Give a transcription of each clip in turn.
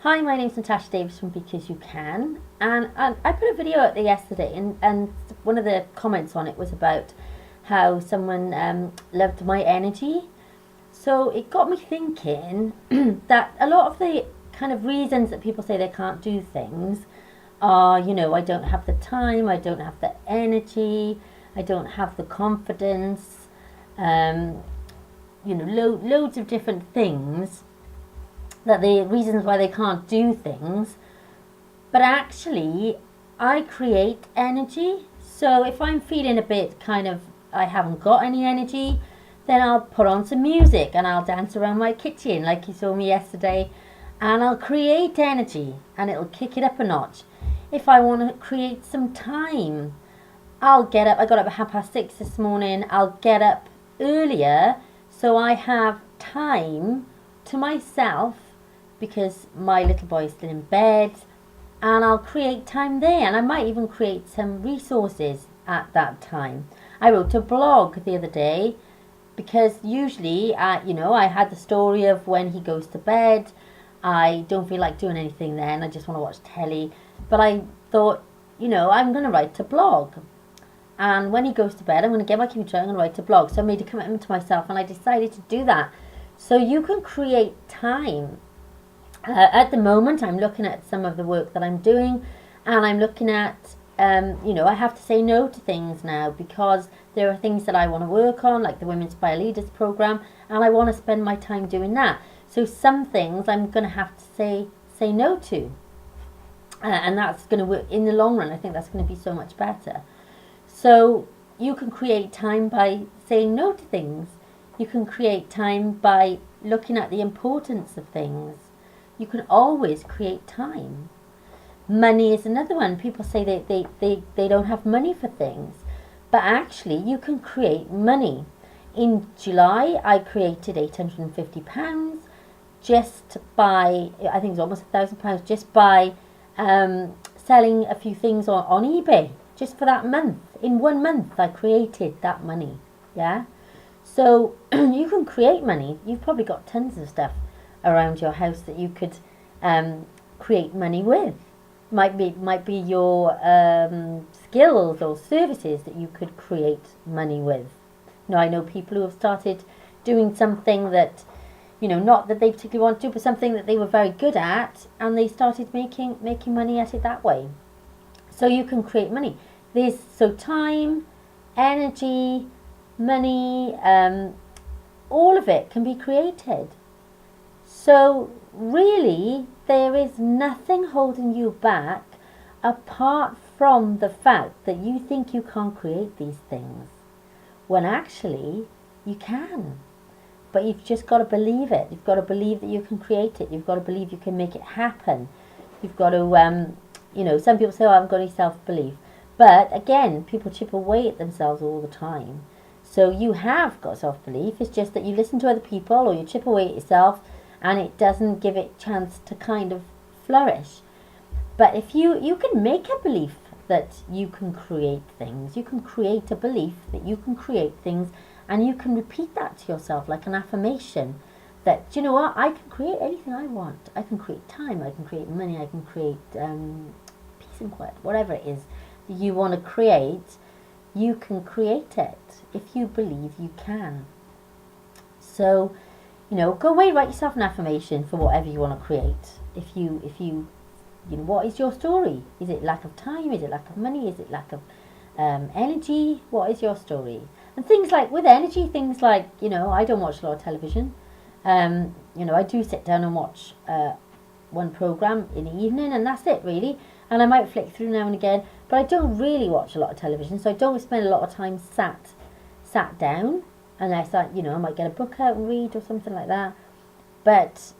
Hi, my name's Natasha Davis from Because You Can, and I put a video out there yesterday, and one of the comments on it was about how someone loved my energy. So it got me thinking that a lot of the kind of reasons that people say they can't do things are, I don't have the time, I don't have the energy, I don't have the confidence, um, loads of different things that the reasons why they can't do things. But actually, I create energy. So if I'm feeling a bit kind of, I haven't got any energy, then I'll put on some music and I'll dance around my kitchen like you saw me yesterday, and I'll create energy and it'll kick it up a notch. If I want to create some time, I'll get up. I got up at 6:30 this morning. I'll get up earlier so I have time to myself because my little boy is still in bed, and I'll create time there, and I might even create some resources at that time. I wrote a blog the other day because usually, I had the story of when he goes to bed, I don't feel like doing anything then, I just want to watch telly, but I thought, I'm going to write a blog. And when he goes to bed, I'm going to get my computer, I'm going to write a blog. So I made a commitment to myself and I decided to do that. So you can create time. At the moment, I'm looking at some of the work that I'm doing, and I'm looking at, I have to say no to things now because there are things that I want to work on, like the Women's Fire Leaders Program, and I want to spend my time doing that. So some things I'm going to have to say no to, and that's going to work in the long run. I think that's going to be so much better. So you can create time by saying no to things. You can create time by looking at the importance of things. You can always create time. Money is another one. People say they don't have money for things. But actually, you can create money. In July, I created £850 just by, I think it's almost £1,000, just by selling a few things on eBay. Just for that month. In 1 month, I created that money. Yeah? So you can create money. You've probably got tons of stuff around your house that you could create money with. Might be your skills or services that you could create money with. I know people who have started doing something that, not that they particularly want to do, but something that they were very good at, and they started making money at it that way. So you can create money. There's time, energy, money, all of it can be created. So really, there is nothing holding you back apart from the fact that you think you can't create these things, when actually you can. But you've just got to believe it. You've got to believe that you can create it. You've got to believe you can make it happen. You've got to, some people say, I haven't got any self-belief. But again, people chip away at themselves all the time. So you have got self-belief. It's just that you listen to other people or you chip away at yourself, and it doesn't give it a chance to kind of flourish. But if you can make a belief that you can create things, you can create a belief that you can create things, and you can repeat that to yourself like an affirmation that, you know what, I can create anything I want. I can create time, I can create money, I can create peace and quiet, whatever it is that you want to create, you can create it if you believe you can. So, go away, write yourself an affirmation for whatever you want to create. If you what is your story? Is it lack of time? Is it lack of money? Is it lack of energy? What is your story? And things like, with energy, things like, I don't watch a lot of television. I do sit down and watch one program in the evening, and that's it really. And I might flick through now and again, but I don't really watch a lot of television, so I don't spend a lot of time sat down, unless I might get a book out and read or something like that. But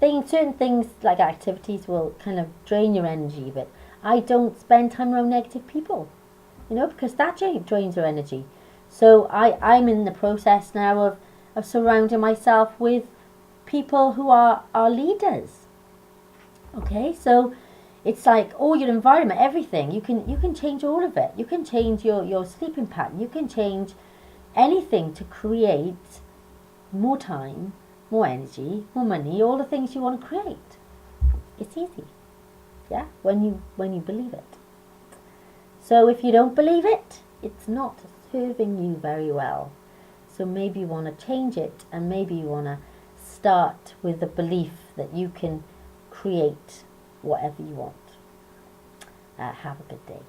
certain things like activities will kind of drain your energy, but I don't spend time around negative people, because that drains your energy. So I'm in the process now of surrounding myself with people who are leaders. Okay, so it's like all your environment, everything. You can change all of it. You can change your sleeping pattern. You can change anything to create more time, more energy, more money, all the things you want to create. It's easy. Yeah, when you believe it. So if you don't believe it, it's not serving you very well. So maybe you want to change it, and maybe you want to start with the belief that you can create whatever you want. Have a good day.